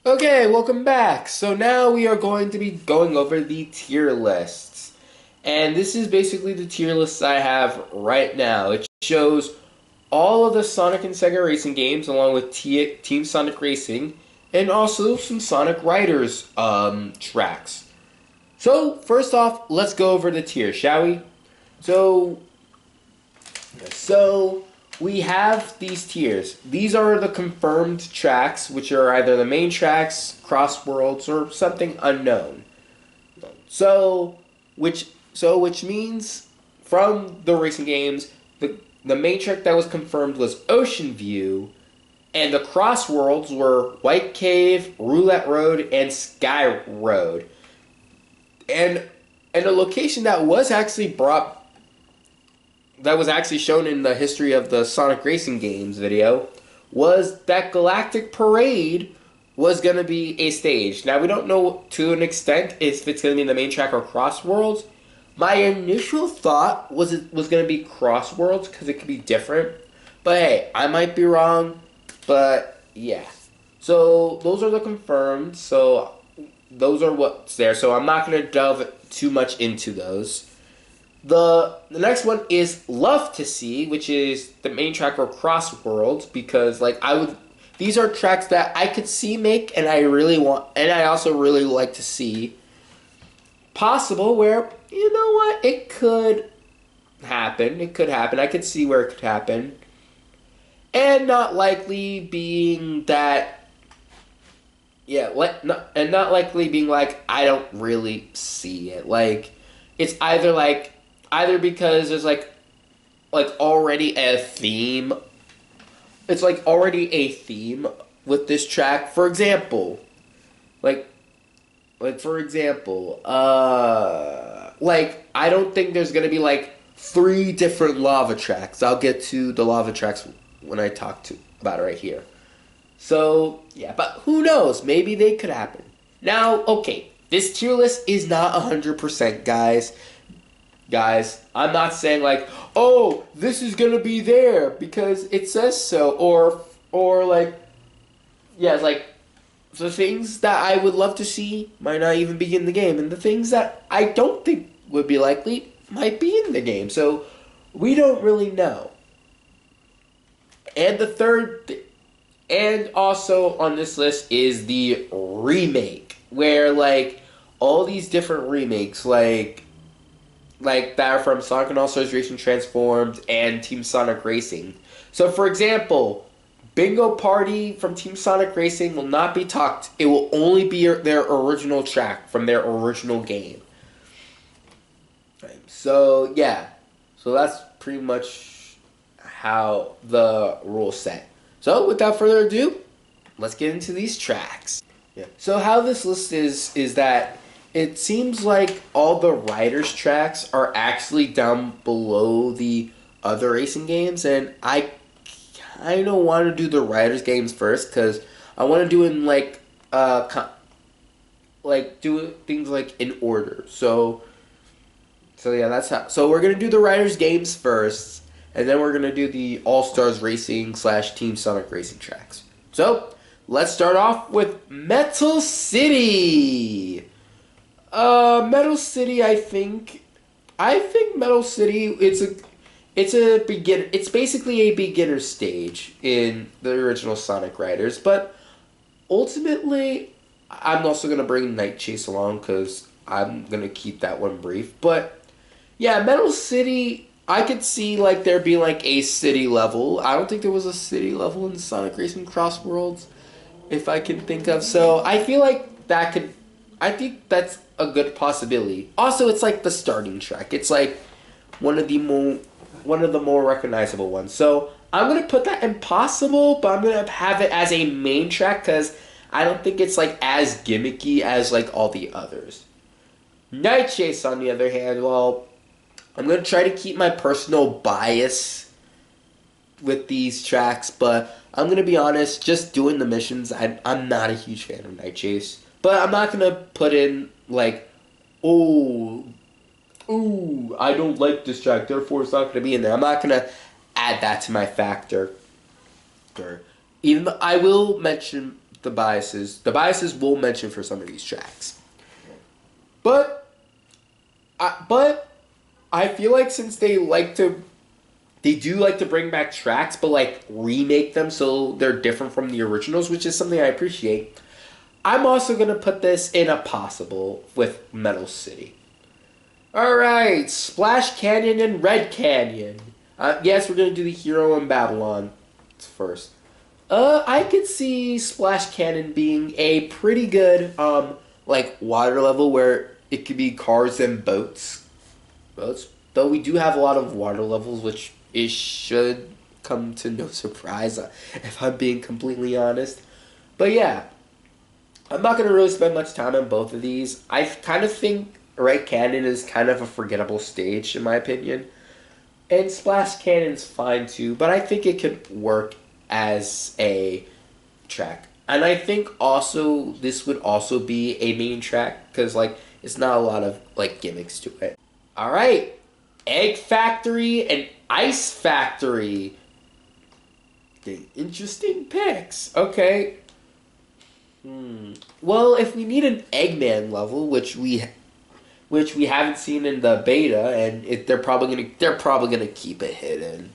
Okay, welcome back. So now we are going to be going over the tier lists. And this is basically the tier list I have right now. It shows all of the Sonic and Sega Racing games along with Team Sonic Racing and also some Sonic Riders tracks. So, first off, let's go over the tiers, shall we? So, so we have these tiers. These are the confirmed tracks, which are either the main tracks, crossworlds, or something unknown. So, which means from the racing games, the main track that was confirmed was Ocean View, and the crossworlds were White Cave, Roulette Road, and Sky Road. And and a location that was actually shown in the history of the Sonic Racing games video was that Galactic Parade was going to be a stage. Now, we don't know to an extent if it's going to be in the main track or Crossworlds. My initial thought was it was going to be Crossworlds because it could be different. But hey, I might be wrong. But yeah. So those are the confirmed. So those are what's there. So I'm not going to delve too much into those. The next one is Love to See, which is the main track for Crossworlds, because these are tracks that I could see make and I really want, and I also really like to see possible where, you know what, it could happen. It could happen. I could see where it could happen. And not likely being that, yeah, and not likely being like, I don't really see it. Like, it's either because there's like already a theme. It's like already a theme with this track. For example, like for example, like I don't think there's gonna be like three different lava tracks. I'll get to the lava tracks when I talk to about it right here. So yeah, but who knows? Maybe they could happen. Now, okay, this tier list is not 100%, guys. I'm not saying like, oh, this is gonna be there because it says so, or like, yeah, like the things that I would love to see might not even be in the game, and the things that I don't think would be likely might be in the game. So we don't really know. And the third, and also on this list is the remake, where like all these different remakes, like that are from Sonic and All Stars Racing Transformed and Team Sonic Racing. So, for example, Bingo Party from Team Sonic Racing will not be talked. It will only be their original track from their original game. So, yeah. So that's pretty much how the rules set. So, without further ado, let's get into these tracks. Yeah. So how this list is that it seems like all the riders tracks are actually down below the other racing games, and I kind of want to do the riders games first because I want to do in like do things like in order. So yeah, that's how. So we're gonna do the riders games first, and then we're gonna do the All Stars Racing / Team Sonic Racing tracks. So let's start off with Metal City. Metal City. I think Metal City. It's basically a beginner stage in the original Sonic Riders, but ultimately, I'm also gonna bring Night Chase along because I'm gonna keep that one brief. But yeah, Metal City. I could see like there being like a city level. I don't think there was a city level in Sonic Racing Crossworlds, if I can think of. So I feel like that could. I think that's a good possibility. Also, it's like the starting track. It's like one of the more recognizable ones. So I'm gonna put that in possible, but I'm gonna have it as a main track because I don't think it's like as gimmicky as like all the others. Night Chase, on the other hand, well, I'm gonna try to keep my personal bias with these tracks, but I'm gonna be honest. Just doing the missions, I'm not a huge fan of Night Chase. But I'm not gonna put in like, oh, ooh, I don't like this track, therefore it's not gonna be in there. I'm not gonna add that to my factor. Even though I will mention the biases. The biases will mention for some of these tracks. But I feel like since they do like to bring back tracks, but like remake them so they're different from the originals, which is something I appreciate. I'm also going to put this in a possible with Metal City. Alright, Splash Canyon and Red Canyon. Yes, we're going to do the Hero in Babylon first. I could see Splash Canyon being a pretty good, like, water level where it could be cars and boats. Though we do have a lot of water levels, which it should come to no surprise, if I'm being completely honest. But yeah, I'm not going to really spend much time on both of these. I kind of think Red Canyon is kind of a forgettable stage, in my opinion. And Splash Canyon's fine too, but I think it could work as a track. And I think also this would also be a main track, because like it's not a lot of like gimmicks to it. Alright, Egg Factory and Ice Factory. Interesting picks. Okay. Well, if we need an Eggman level, which we haven't seen in the beta, and they're probably gonna keep it hidden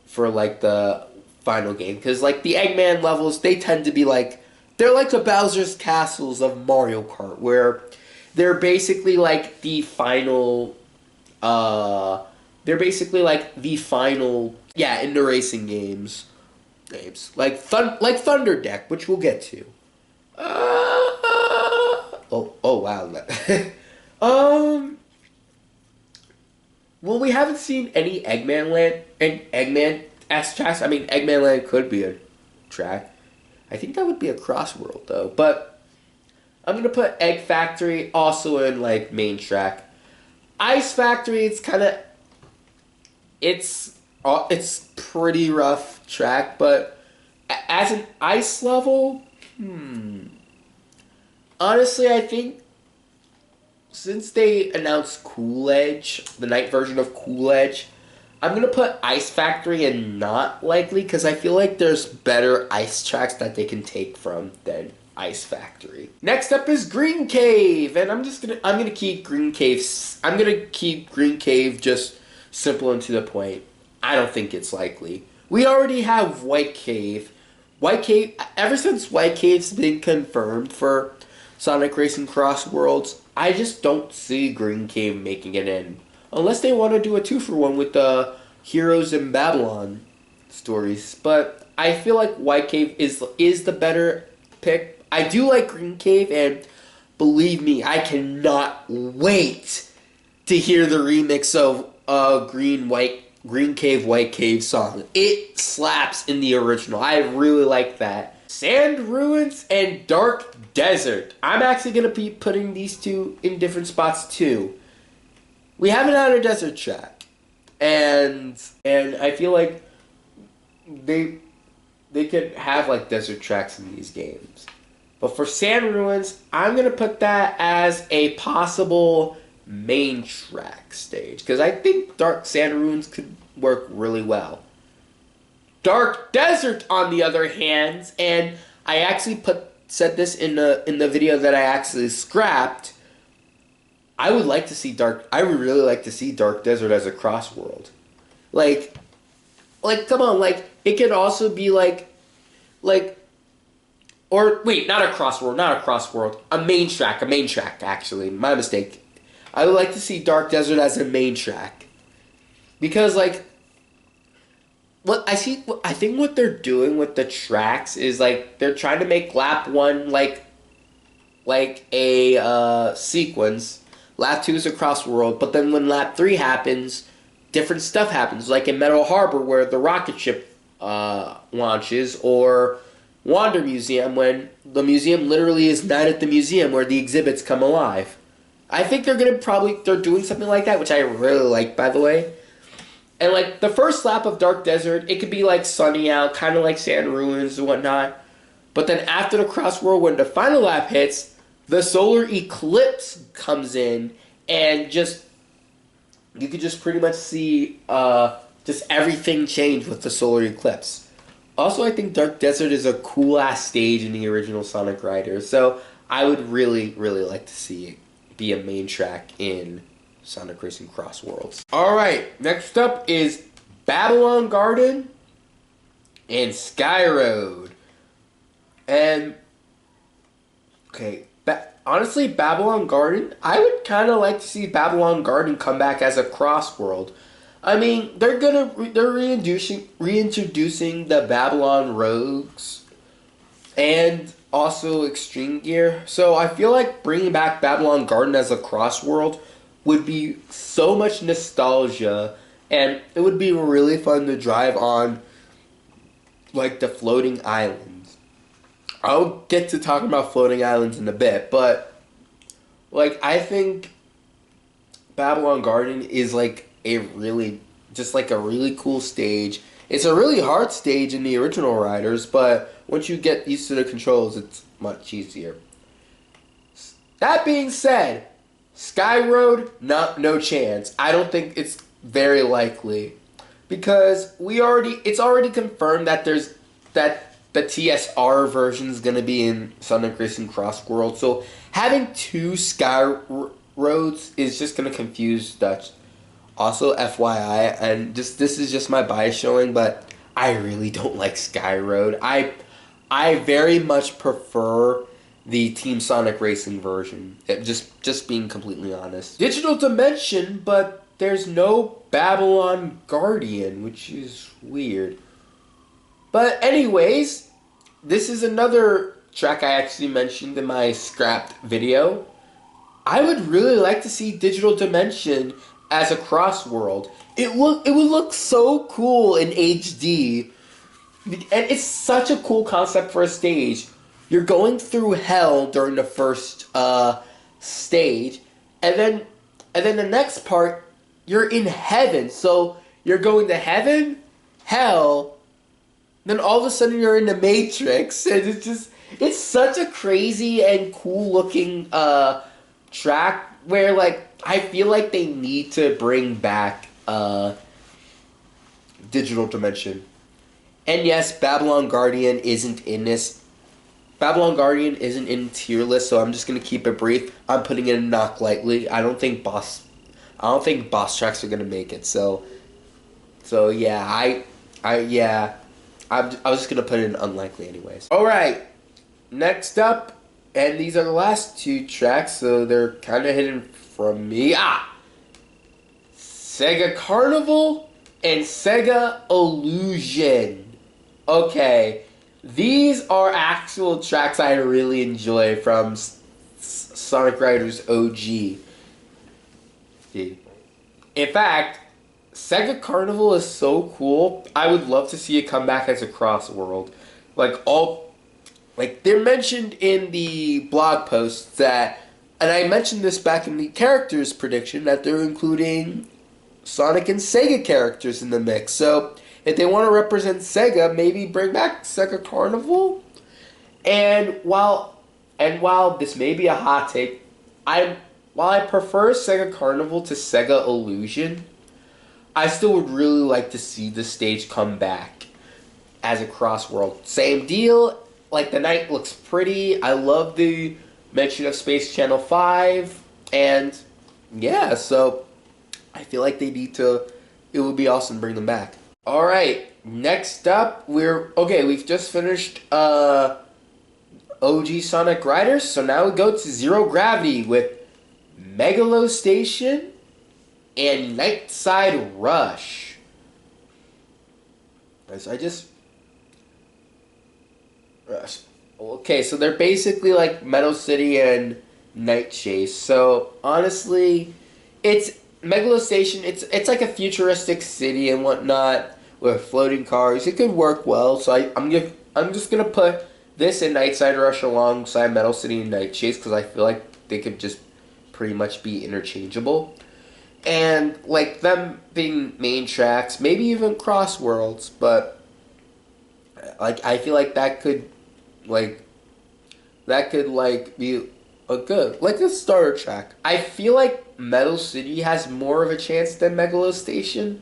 for like the final game, because like the Eggman levels, they tend to be like, they're like the Bowser's Castles of Mario Kart, where they're basically like the final. They're basically like the final, in the racing games, like Thunder Deck, which we'll get to. Oh wow. Well, we haven't seen any Eggman Land and Eggman S tracks. I mean, Eggman Land could be a track. I think that would be a Crossworld though. But I'm gonna put Egg Factory also in like main track. Ice Factory, it's pretty rough track, but as an ice level, honestly, I think since they announced Cool Edge, the night version of Cool Edge, I'm gonna put Ice Factory in not likely, because I feel like there's better ice tracks that they can take from than Ice Factory. Next up is Green Cave, and I'm gonna keep Green Cave just simple and to the point. I don't think it's likely. We already have White Cave. Ever since White Cave's been confirmed for Sonic Racing Crossworlds, I just don't see Green Cave making it in. Unless they want to do a 2-for-1 with the Heroes in Babylon stories. But I feel like White Cave is the better pick. I do like Green Cave, and believe me, I cannot wait to hear the remix of Green Cave, White Cave song. It slaps in the original. I really like that. Sand Ruins and Dark Desert. I'm actually going to be putting these two in different spots too. We haven't had a desert track, and I feel like they could have like desert tracks in these games. But for Sand Ruins, I'm going to put that as a possible main track stage, because I think Dark Sand Ruins could work really well. Dark Desert, on the other hand, and I actually said this in the video that I actually scrapped, I would really like to see Dark Desert as a Crossworld. Like come on, like it could also be or wait, not a Crossworld, a main track actually. My mistake. I would like to see Dark Desert as a main track. Because like I think what they're doing with the tracks is like they're trying to make lap 1 like a sequence. Lap 2 is a Crossworld, but then when lap 3 happens, different stuff happens, like in Metal Harbor where the rocket ship launches, or Wander Museum when the museum literally is Night at the Museum where the exhibits come alive. I think they're doing something like that, which I really like, by the way. And like the first lap of Dark Desert, it could be like sunny out, kind of like Sand Ruins and whatnot. But then after the Crossworld, when the final lap hits, the solar eclipse comes in, and you could just pretty much see just everything change with the solar eclipse. Also, I think Dark Desert is a cool ass stage in the original Sonic Riders. So I would really, really like to see it be a main track in Sonic Racing Crossworlds. Alright, next up is Babylon Garden and Sky Road. And, okay, honestly, Babylon Garden, I would kind of like to see Babylon Garden come back as a crossworld. I mean, they're reintroducing the Babylon Rogues and also Extreme Gear. So I feel like bringing back Babylon Garden as a crossworld would be so much nostalgia, and it would be really fun to drive on, like, the floating islands. I'll get to talking about floating islands in a bit, but, like, I think Babylon Garden is, like, a really cool stage. It's a really hard stage in the original Riders, but once you get used to the controls, it's much easier. That being said, Sky Road, no chance. I don't think it's very likely, because it's already confirmed that the TSR version is going to be in Sonic Racing Crossworld. So having two Sky Roads is just going to confuse Dutch. Also, FYI, and this is just my bias showing, but I really don't like Sky Road. I very much prefer the Team Sonic Racing version. Just being completely honest. Digital Dimension, but there's no Babylon Guardian, which is weird. But anyways, this is another track I actually mentioned in my scrapped video. I would really like to see Digital Dimension as a crossworld. It would look so cool in HD, and it's such a cool concept for a stage. You're going through hell during the first stage, and then the next part you're in heaven. So you're going to heaven, hell, then all of a sudden you're in the Matrix, and it's such a crazy and cool looking track where, like, I feel like they need to bring back Digital Dimension. And yes, Babylon Guardian isn't in this. Babylon Guardian isn't in tier list, so I'm just gonna keep it brief. I'm putting it in knock lightly. I don't think boss tracks are gonna make it. So yeah, I was just gonna put it in unlikely anyways. All right, next up, and these are the last two tracks, so they're kind of hidden from me. Sega Carnival and Sega Illusion. Okay, these are actual tracks I really enjoy from Sonic Riders OG. In fact, Sega Carnival is so cool. I would love to see it come back as a crossworld. They're mentioned in the blog posts that, and I mentioned this back in the characters prediction, that they're including Sonic and Sega characters in the mix. So if they want to represent Sega, maybe bring back Sega Carnival. And while this may be a hot take, while I prefer Sega Carnival to Sega Illusion, I still would really like to see the stage come back as a crossworld. Same deal. Like, the night looks pretty. I love the mention of Space Channel 5. And yeah, so I feel like it would be awesome to bring them back. Alright, next up, we've just finished OG Sonic Riders, so now we go to Zero Gravity with Megalo Station and Nightside Rush. Okay, so they're basically like Meadow City and Night Chase. So honestly, it's Megalo Station. It's like a futuristic city and whatnot with floating cars. It could work well. So I'm just gonna put this and Nightside Rush alongside Meadow City and Night Chase because I feel like they could just pretty much be interchangeable. And like them being main tracks, maybe even crossworlds, but like I feel like that could be a good, like a starter track. I feel like Metal City has more of a chance than Megalo Station,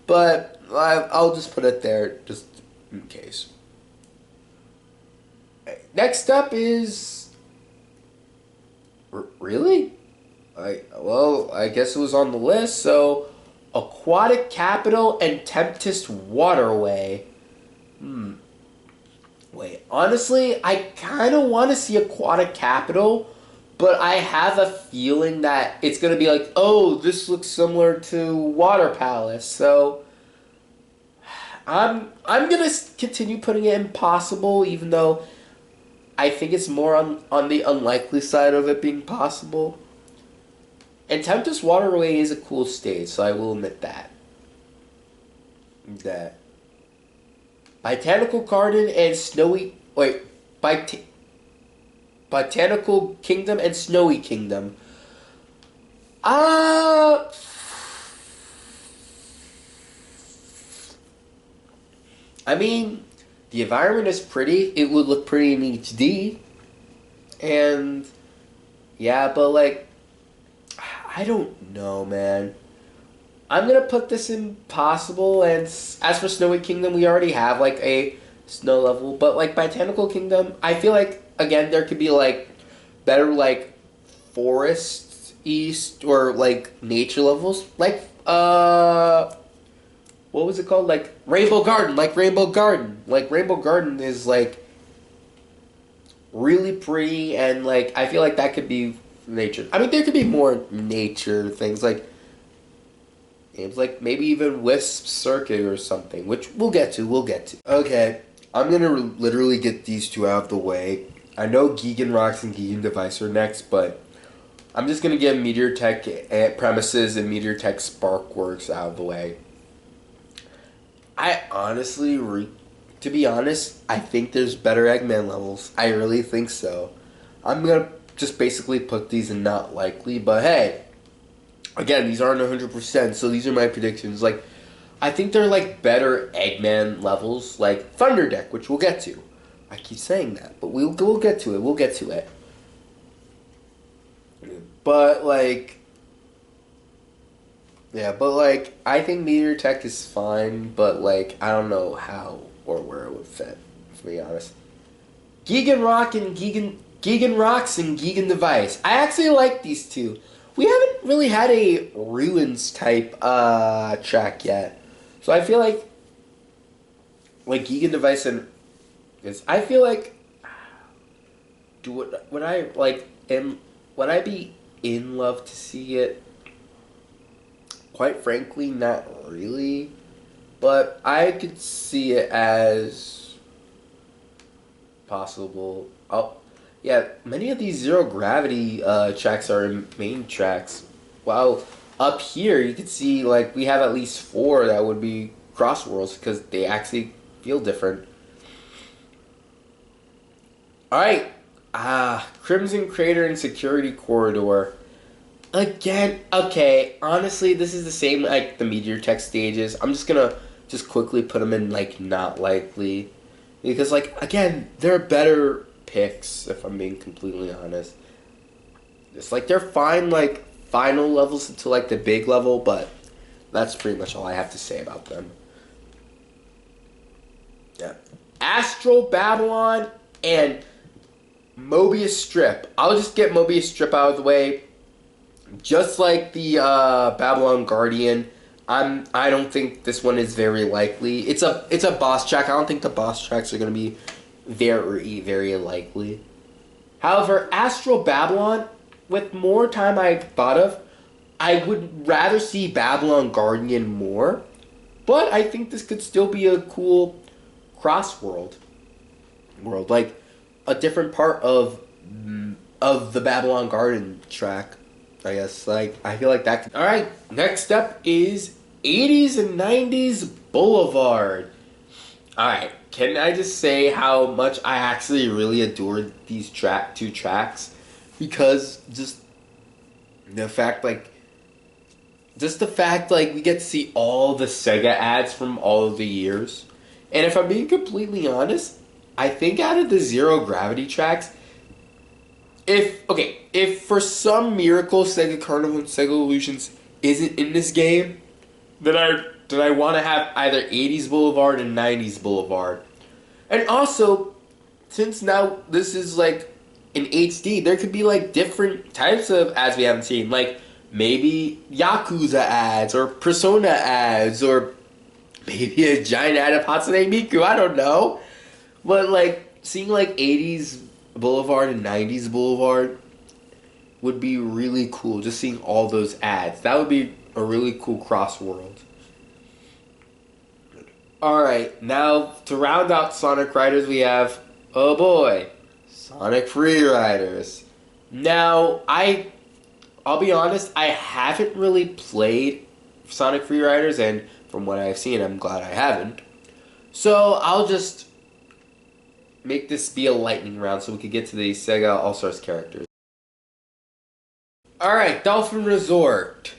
but I'll just put it there just in case. Next up is... Really? I guess it was on the list. So, Aquatic Capital and Tempest Waterway. Wait, honestly, I kind of want to see Aquatic Capital, but I have a feeling that it's going to be like, oh, this looks similar to Water Palace. So, I'm going to continue putting it in possible, even though I think it's more on the unlikely side of it being possible. And Tempest Waterway is a cool stage, so I will admit that. Botanical Garden and Snowy... Wait. Botanical Kingdom and Snowy Kingdom. I mean, the environment is pretty. It would look pretty in HD. And... yeah, but like... I don't know, man. I'm gonna put this in possible, and as for Snowy Kingdom, we already have like a snow level, but like Botanical Kingdom, I feel like again there could be like better like forest east or like nature levels, like what was it called, like Rainbow Garden, Rainbow Garden is like really pretty, and like I feel like that could be nature. I mean, there could be more nature things like games like maybe even Wisp Circuit or something, which we'll get to. Okay, I'm gonna literally get these two out of the way. I know Gigan Rocks and Gigan Device are next, but I'm just gonna get Meteor Tech Premises and Meteor Tech Sparkworks out of the way. I honestly, to be honest, I think there's better Eggman levels. I really think so. I'm gonna just basically put these in not likely, but hey, again, these aren't 100%, so these are my predictions. Like, I think they're like better Eggman levels, like Thunder Deck, which we'll get to. I keep saying that, but we'll get to it. But like, yeah, but like, I think Meteor Tech is fine, but like, I don't know how or where it would fit, to be honest. Gigan Rocks and Gigan Device. I actually like these two. We haven't really had a Ruins type track yet, so I feel like Gigan Device and I feel like would I be in love to see it? Quite frankly, not really, but I could see it as possible. Oh. Yeah, many of these zero gravity tracks are main tracks. While up here, you can see like we have at least 4 that would be crossworlds because they actually feel different. Alright, Crimson Crater and Security Corridor. Again, okay, honestly, this is the same like the Meteor Tech stages. I'm just gonna quickly put them in like not likely. Because like, again, they're better picks, if I'm being completely honest. It's like they're fine like final levels to like the big level, but that's pretty much all I have to say about them. Yeah. Astral Babylon and Mobius Strip. I'll just get Mobius Strip out of the way. Just like the Babylon Guardian, I don't think this one is very likely. It's a boss track. I don't think the boss tracks are gonna be very, very likely. However, Astral Babylon, with more time I thought of, I would rather see Babylon Guardian more, but I think this could still be a cool crossworld world, like a different part of the Babylon Garden track, I guess. Like, I feel like that could... Alright, next up is 80s and 90s Boulevard. Alright, can I just say how much I actually really adored these two tracks? Because just the fact we get to see all the Sega ads from all of the years. And if I'm being completely honest, I think out of the Zero Gravity tracks, if for some miracle Sega Carnival and Sega Illusions isn't in this game, then I want to have either 80s Boulevard and 90s Boulevard. And also, since now this is like in HD, there could be like different types of ads we haven't seen. Like maybe Yakuza ads or Persona ads or maybe a giant ad of Hatsune Miku. I don't know. But like seeing like 80s Boulevard and 90s Boulevard would be really cool. Just seeing all those ads. That would be a really cool crossworld. Alright, now to round out Sonic Riders we have, oh boy, Sonic Free Riders. Now, I'll be honest, I haven't really played Sonic Free Riders, and from what I've seen, I'm glad I haven't. So, I'll just make this be a lightning round so we could get to the Sega All-Stars characters. Alright, Dolphin Resort.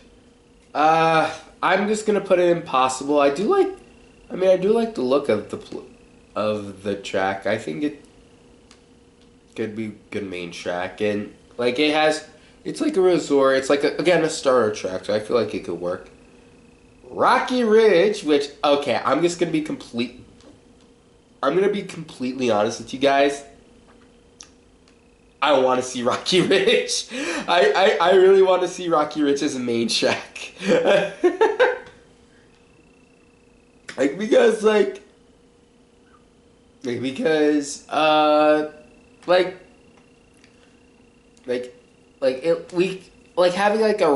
I'm just gonna put it impossible. I do like the look of the track. I think it could be good main track, and like it's like a resort. It's like again a starter track, so I feel like it could work. Rocky Ridge, which okay, I'm gonna be completely honest with you guys. I want to see Rocky Ridge. I really want to see Rocky Ridge as a main track. Because having like a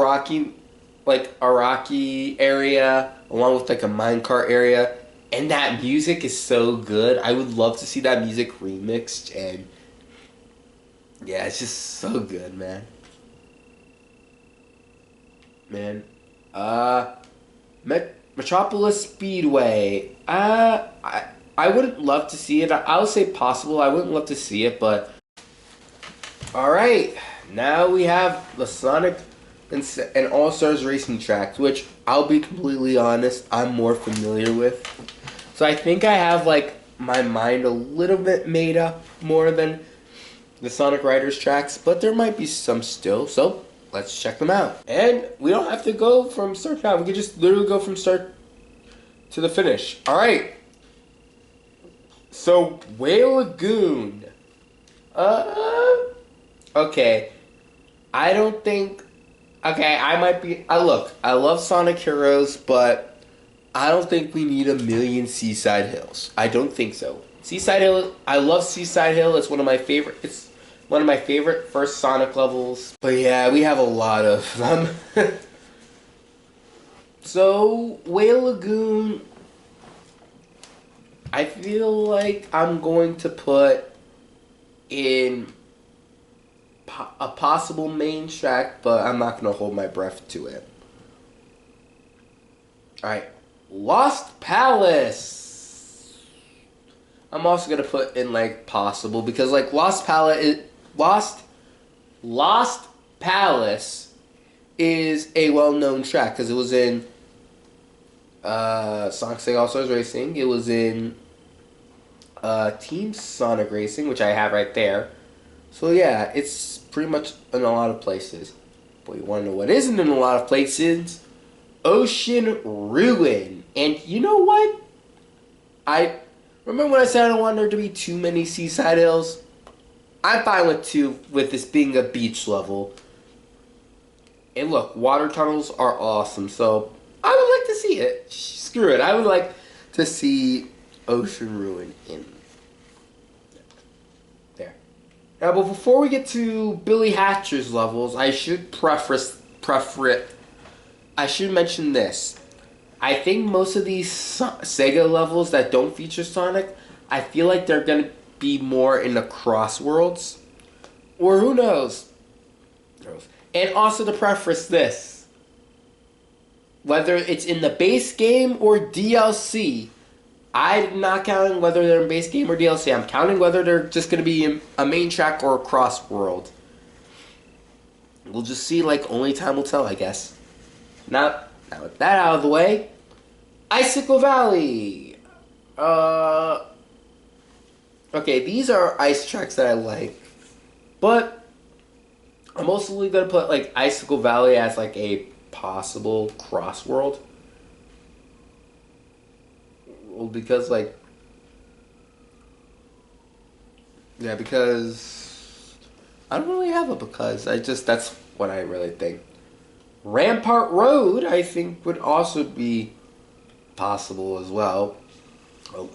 rocky area along with like a minecart area, and that music is so good. I would love to see that music remixed, and yeah, it's just so good, man. Man, Metropolis Speedway. I wouldn't love to see it. I'll say possible. I wouldn't love to see it, but all right. Now we have the Sonic and All Stars Racing tracks, which I'll be completely honest, I'm more familiar with. So I think I have like my mind a little bit made up more than the Sonic Riders tracks, but there might be some still. So let's check them out. And we don't have to go from start to finish. We can just literally go from start to the finish. All right. So Whale Lagoon. Okay. I don't think. Okay, I might be. Look, I love Sonic Heroes, but I don't think we need a million Seaside Hills. I don't think so. Seaside Hill. I love Seaside Hill. It's one of my favorite. It's one of my favorite first Sonic levels. But yeah, we have a lot of them. So, Whale Lagoon, I feel like I'm going to put in a possible main track, but I'm not going to hold my breath to it. Alright, Lost Palace. I'm also going to put in, like, possible, because, like, Lost Palace is a well-known track, because it was in Sonic Sega All-Stars Racing. It was in Team Sonic Racing, which I have right there. So yeah, it's pretty much in a lot of places. But you want to know what isn't in a lot of places? Ocean Ruin. And you know what? I remember when I said I don't want there to be too many Seaside Hills? I'm fine with two, with this being a beach level. And look, water tunnels are awesome, so I would like to see it. Screw it. I would like to see Ocean Ruin in there. Now, but before we get to Billy Hatcher's levels, I should I should mention this. I think most of these Sega levels that don't feature Sonic, I feel like they're going to be more in the crossworlds. Or who knows? And also to preface this, whether it's in the base game or DLC, I'm not counting whether they're in base game or DLC. I'm counting whether they're just going to be in a main track or a crossworld. We'll just see, like, only time will tell, I guess. Now with that out of the way, Icicle Valley. Okay, these are ice tracks that I like, but I'm mostly going to put, like, Icicle Valley as, like, a possible crossworld. Well, because, like, Yeah, because I don't really have a because. That's what I really think. Rampart Road, I think, would also be possible as well.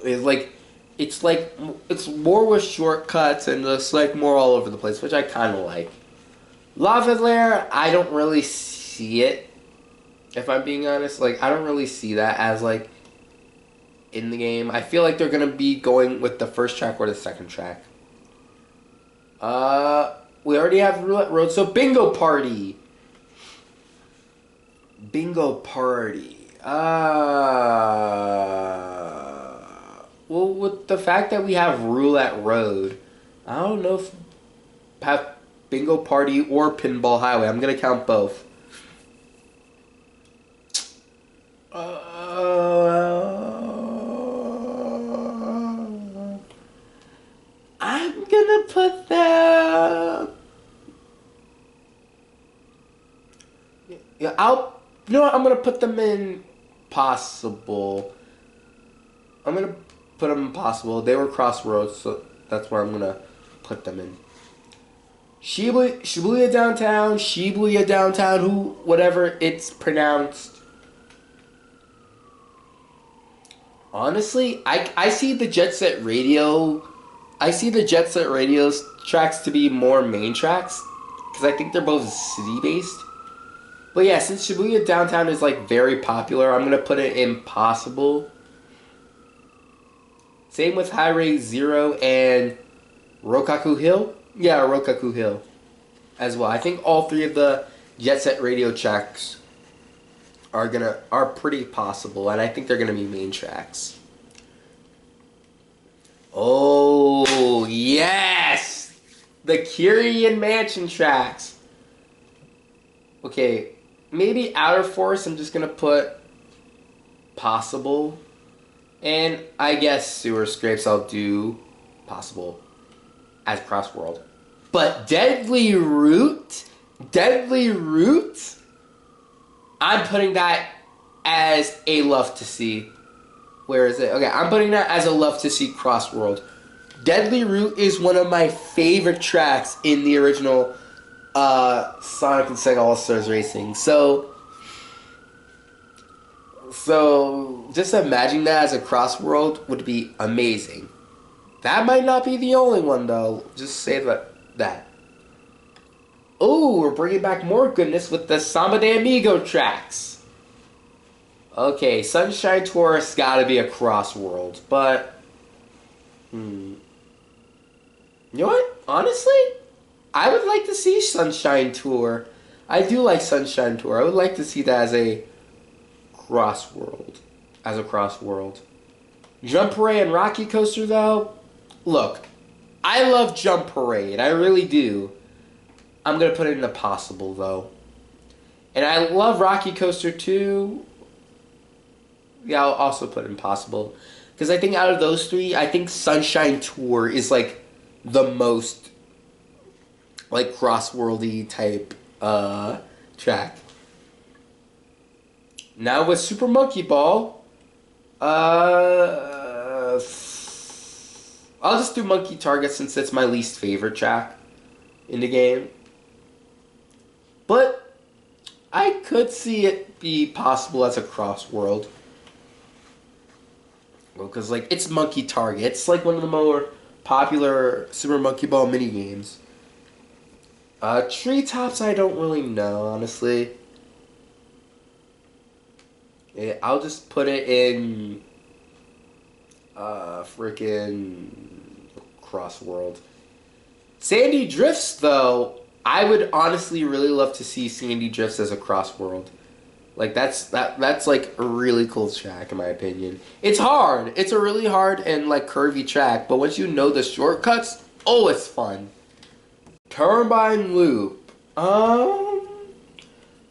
It's like it's more with shortcuts and just like more all over the place, which I kind of like. Lava Lair, I don't really see it. If I'm being honest, like I don't really see that as like in the game. I feel like they're gonna be going with the first track or the second track. We already have Roulette Road, so Bingo Party. Bingo Party. Well, with the fact that we have Roulette Road, I don't know if have Bingo Party or Pinball Highway. I'm gonna count both. I'm gonna put that. Yeah, You know what? I'm gonna put them in possible. I'm gonna put them in possible. They were crossroads, so that's where I'm gonna put them in. Shibuya downtown, whatever it's pronounced. Honestly, I see the Jet Set Radio. I see the Jet Set Radio tracks to be more main tracks because I think they're both city based. But yeah, since Shibuya downtown is like very popular, I'm gonna put it in possible. Same with Highway Zero and Rokaku Hill. Yeah, Rokaku Hill as well. I think all three of the Jet Set Radio tracks are pretty possible, and I think they're gonna be main tracks. Oh yes, the Kyrian Mansion tracks. Okay, maybe Outer Force. I'm just gonna put possible, and I guess Sewer Scrapes. I'll do possible as Crossworld, but Deadly Root. I'm putting that as a love to see. Where is it? Okay, I'm putting that as a love to see Crossworld. Deadly Root is one of my favorite tracks in the original Sonic and Sega All-Stars Racing. So just imagine that as a Crossworld would be amazing. That might not be the only one though. Just say that. Oh, we're bringing back more goodness with the Samba de Amigo tracks. Okay, Sunshine Tourist gotta be a Crossworld, but you know what? Honestly, I would like to see Sunshine Tour. I do like Sunshine Tour. I would like to see that as a Crossworld. Jump Parade and Rocky Coaster though, look, I love Jump Parade. I really do. I'm going to put it in the possible, though. And I love Rocky Coaster, too. Yeah, I'll also put it in possible. Because I think out of those three, I think Sunshine Tour is, like, the most, like, cross-worldy type track. Now with Super Monkey Ball, I'll just do Monkey Target since it's my least favorite track in the game. But I could see it be possible as a Crossworld. Well, because, like, it's Monkey Target. It's, like, one of the more popular Super Monkey Ball minigames. Treetops, I don't really know, honestly. Yeah, I'll just put it in freaking Crossworld. Sandy Drifts, though, I would honestly really love to see Sandy Drifts as a Crossworld. Like, that's like a really cool track, in my opinion. It's hard. It's a really hard and, like, curvy track, but once you know the shortcuts, oh, it's fun. Turbine Loop. I'll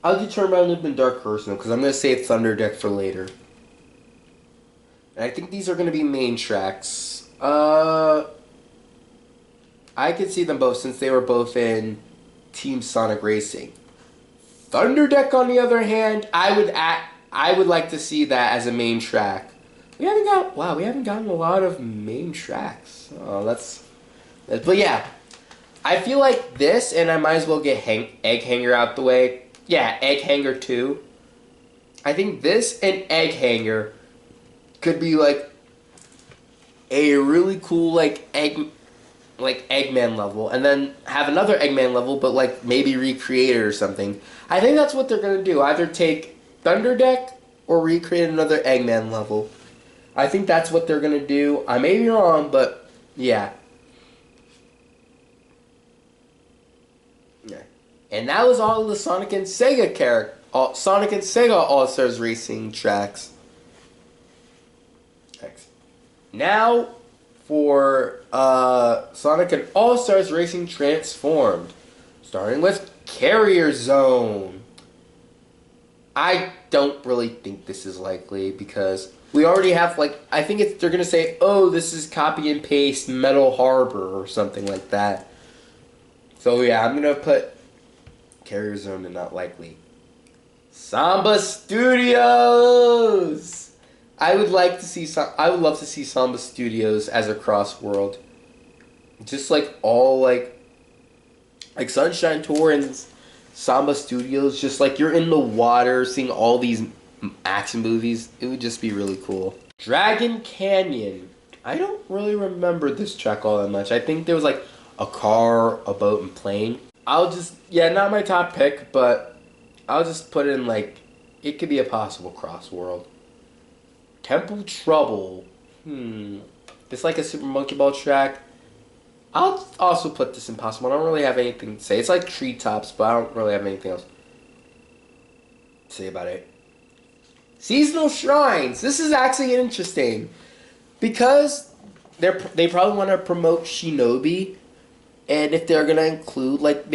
do Turbine Loop and Dark Personal, because I'm going to save Thunder Deck for later. And I think these are going to be main tracks. I could see them both, since they were both in Team Sonic Racing. Thunder Deck, on the other hand, I would like to see that as a main track. We haven't gotten a lot of main tracks. Oh, that's But yeah, I feel like this, and I might as well get Egg Hanger out the way. Yeah, Egg Hanger 2. I think this and Egg Hanger could be like a really cool like Eggman level, and then have another Eggman level, but like maybe recreate it or something. I think that's what they're gonna do. Either take Thunderdeck or recreate another Eggman level. I think that's what they're gonna do. I may be wrong, but yeah. Yeah. And that was all of the Sonic and Sega Sonic and Sega All-Stars Racing tracks. Thanks. Now for Sonic and All-Stars Racing Transformed, starting with Carrier Zone. I don't really think this is likely because we already have like I think they're gonna say, oh, this is copy and paste Metal Harbor or something like that. So yeah, I'm gonna put Carrier Zone and not likely. Samba Studios. I would love to see Samba Studios as a crossworld. Just like all like Sunshine Tour and Samba Studios, just like you're in the water seeing all these action movies. It would just be really cool. Dragon Canyon. I don't really remember this track all that much. I think there was like a car, a boat, and plane. Not my top pick, but I'll just put in like, it could be a possible crossworld. Temple Trouble. It's like a Super Monkey Ball track. I'll also put this in possible. I don't really have anything to say. It's like Treetops, but I don't really have anything else to say about it. Seasonal Shrines. This is actually interesting because they probably want to promote Shinobi, and if they're gonna include like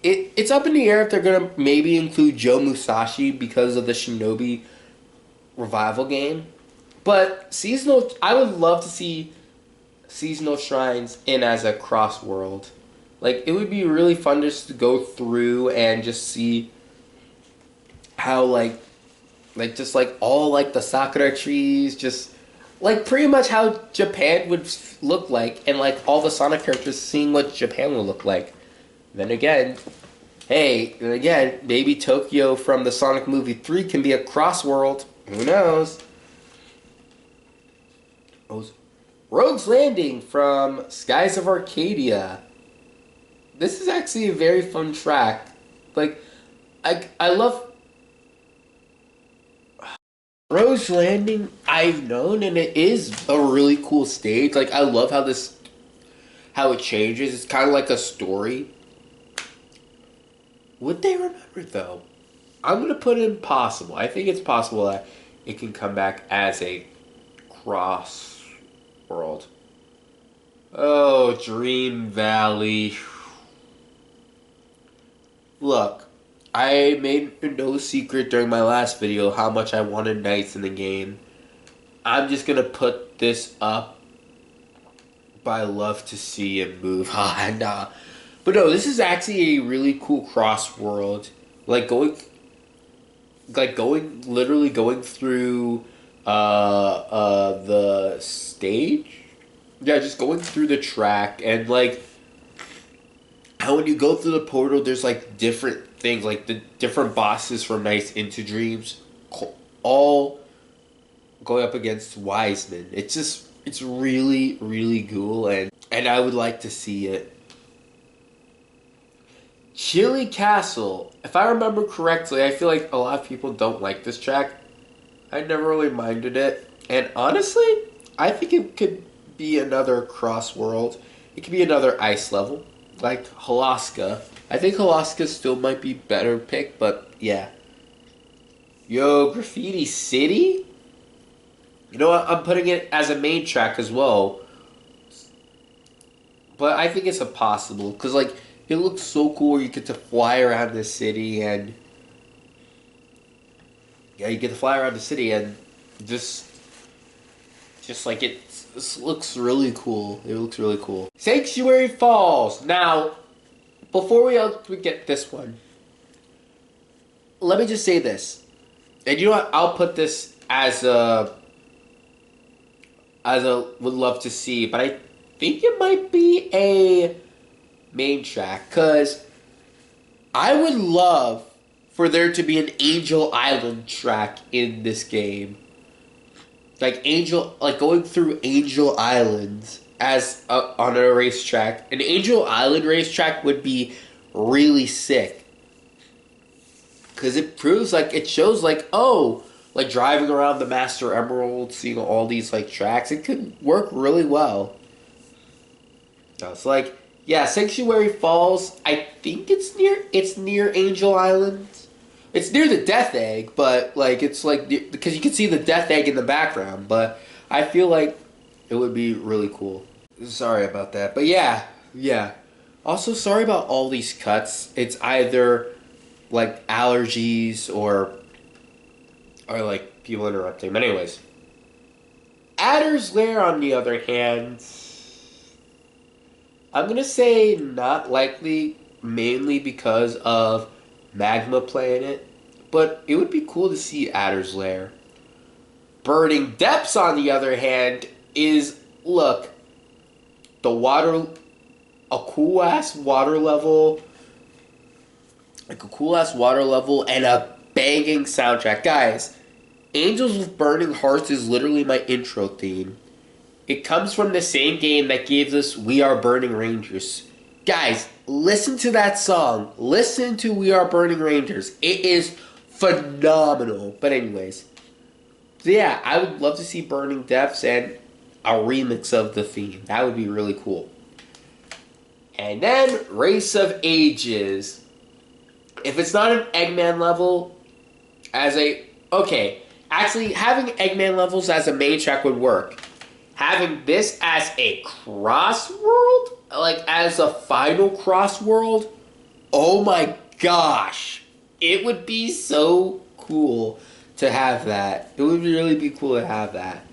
it's up in the air if they're gonna maybe include Joe Musashi because of the Shinobi revival game. But I would love to see Seasonal Shrines in as a crossworld. Like, it would be really fun just to go through and just see how just like all like the sakura trees, just like pretty much how Japan would look like, and like all the Sonic characters seeing what Japan would look like. Then again, maybe Tokyo from the Sonic movie 3 can be a crossworld. Who knows? Rogue's Landing from Skies of Arcadia. This is actually a very fun track. Like, I love Rogue's Landing. I've known, and it is a really cool stage. Like, I love how it changes. It's kind of like a story. Would they remember though? I'm gonna put in possible. I think it's possible that it can come back as a cross world. Oh, Dream Valley. Look, I made no secret during my last video how much I wanted Knights in the game. I'm just gonna put this up, but I love to see it move on. Nah. But no, this is actually a really cool cross world. Literally going through the stage. Yeah, just going through the track, and like how when you go through the portal, there's like different things, like the different bosses from Nights into Dreams, all going up against Wiseman. It's really, really cool, and I would like to see it. Chili Castle. If I remember correctly, I feel like a lot of people don't like this track. I never really minded it. And honestly, I think it could be another cross world. It could be another ice level, like Halaska. I think Halaska still might be better pick, but yeah. Yo, Graffiti City? You know what? I'm putting it as a main track as well. But I think it's impossible, because like, it looks so cool. You get to fly around the city, and you get to fly around the city, and just like this looks really cool. It looks really cool. Sanctuary Falls. Now, before we get this one, let me just say this, and you know what? I'll put this as a would love to see, but think it might be a main track, because I would love for there to be an Angel Island track in this game. Like going through Angel Islands on a racetrack. An Angel Island racetrack would be really sick. Because it shows like, oh, like driving around the Master Emerald, seeing all these like tracks, it could work really well. It's like, yeah, Sanctuary Falls, I think it's near Angel Island. It's near the Death Egg, but like it's like because you can see the Death Egg in the background, but I feel like it would be really cool. Sorry about that. But yeah. Also sorry about all these cuts. It's either like allergies or like people interrupting. But anyways, Adder's Lair, on the other hand, I'm gonna say not likely, mainly because of Magma playing it, but it would be cool to see Adder's Lair. Burning Depths, on the other hand, is, look, a cool ass water level, and a banging soundtrack. Guys, Angels with Burning Hearts is literally my intro theme. It comes from the same game that gave us We Are Burning Rangers. Guys, listen to that song. Listen to We Are Burning Rangers. It is phenomenal. But anyways, so yeah, I would love to see Burning Depths and a remix of the theme. That would be really cool. And then Race of Ages. If it's not an Eggman level, actually having Eggman levels as a main track would work. Having this as a crossworld, like as a final crossworld, oh my gosh, it would be so cool to have that. It would really be cool to have that.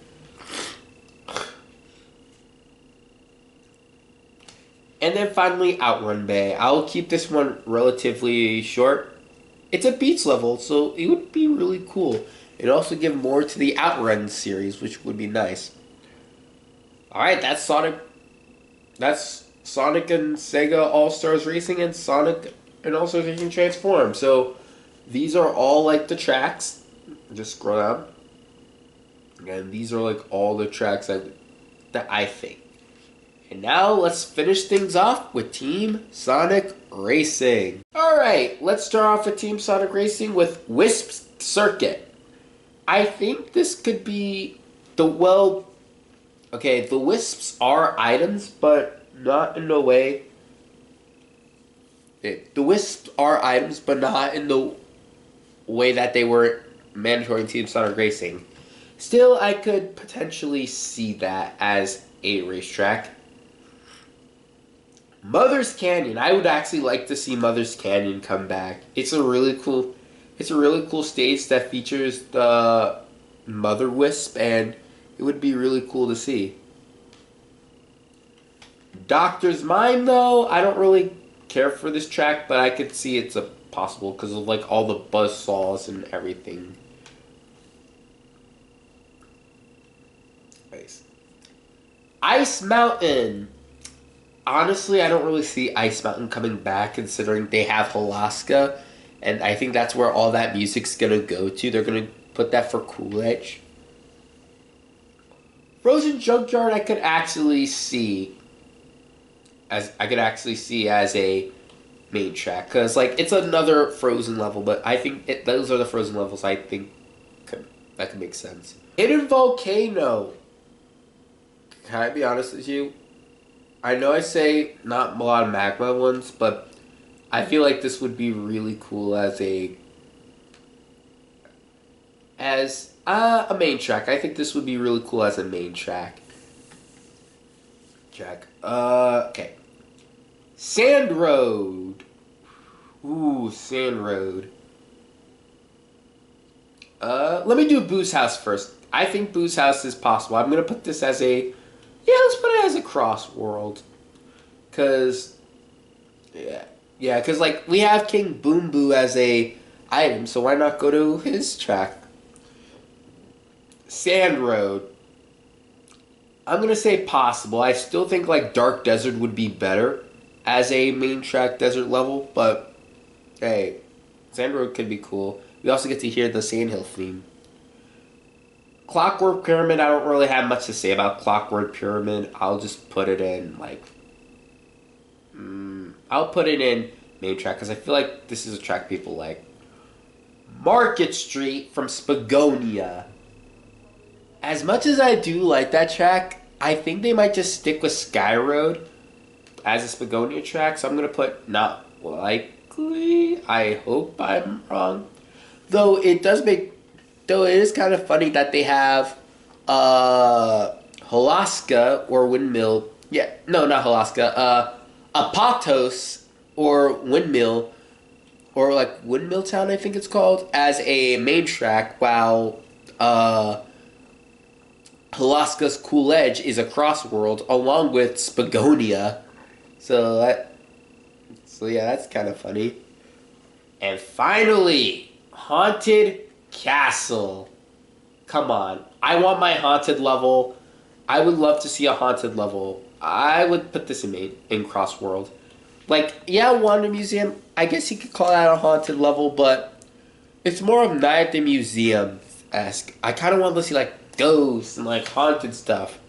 And then finally, Outrun Bay. I'll keep this one relatively short. It's a beach level, so it would be really cool. It'd also give more to the Outrun series, which would be nice. Alright, that's Sonic and Sega All-Stars Racing and Sonic and All-Stars Racing Transform. So, these are all like the tracks. Just scroll down. And these are like all the tracks that I think. And now let's finish things off with Team Sonic Racing. Alright, let's start off with Team Sonic Racing with Wisp Circuit. I think this could be the Wisps are items, but not in the way. The Wisps are items, but not in the way that they were mandatory in Team Sonic Racing. Still, I could potentially see that as a racetrack. Mother's Canyon. I would actually like to see Mother's Canyon come back. It's a really cool stage that features the Mother Wisp, and it would be really cool to see. Doctor's Mine, though, I don't really care for this track, but I could see it's a possible because of like all the buzzsaws and everything. Nice. Ice Mountain. Honestly, I don't really see Ice Mountain coming back considering they have Alaska, and I think that's where all that music's gonna go to. They're gonna put that for Cool Edge. Frozen Junkyard, I could actually see as a main track because like it's another Frozen level, but I think those are the Frozen levels I think that could make sense. Hidden Volcano. Can I be honest with you? I know I say not a lot of Magma ones, but I feel like this would be really cool as a main track. I think this would be really cool as a main track. Okay. Sand Road. Ooh, Sand Road. Let me do Boo's House first. I think Boo's House is possible. I'm gonna put this as a... Yeah, let's put it as a crossworld. Cause... Yeah, cause like, we have King Boom Boo as a item, so why not go to his track? Sand Road. I'm gonna say possible. I still think like Dark Desert would be better as a main track desert level, but hey, Sand Road could be cool. We also get to hear the Sandhill theme. Clockwork Pyramid, I don't really have much to say about Clockwork Pyramid. I'll just put it in like, I'll put it in main track because I feel like this is a track people like. Market Street from Spagonia. As much as I do like that track, I think they might just stick with Sky Road as a Spagonia track, so I'm going to put not likely. I hope I'm wrong. Though it is kind of funny that they have Halaska or Windmill. Yeah, no, not Halaska. Apatos or Windmill, or like Windmill Town, I think it's called, as a main track, while Halaska's Cool Edge is a crossworld along with Spagonia. So yeah, that's kind of funny. And finally, Haunted Castle. Come on, I want my haunted level. I would love to see a haunted level. I would put this in Crossworld. Like, yeah, Wonder Museum, I guess you could call that a haunted level, but it's more of Night at the Museum-esque. I kind of want to see, like, ghosts and, like, haunted stuff.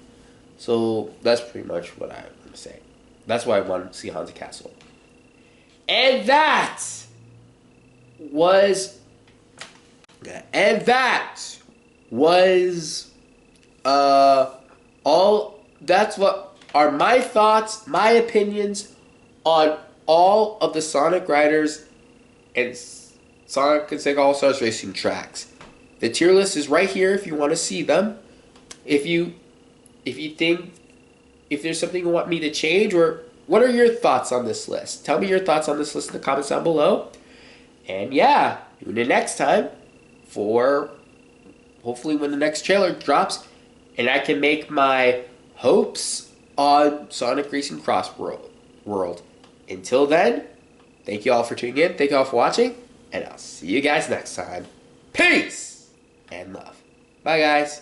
So, that's pretty much what I want to say. That's why I want to see Haunted Castle. And that was all. That's what are my thoughts, my opinions on all of the Sonic Riders and Sonic and Sega All-Stars Racing tracks. The tier list is right here if you want to see them. If you think if there's something you want me to change, or what are your thoughts on this list? Tell me your thoughts on this list in the comments down below. And yeah, tune in next time for hopefully when the next trailer drops and I can make my hopes on Sonic Racing Crossworld. Until then, thank you all for tuning in. Thank you all for watching. And I'll see you guys next time. Peace and love. Bye, guys.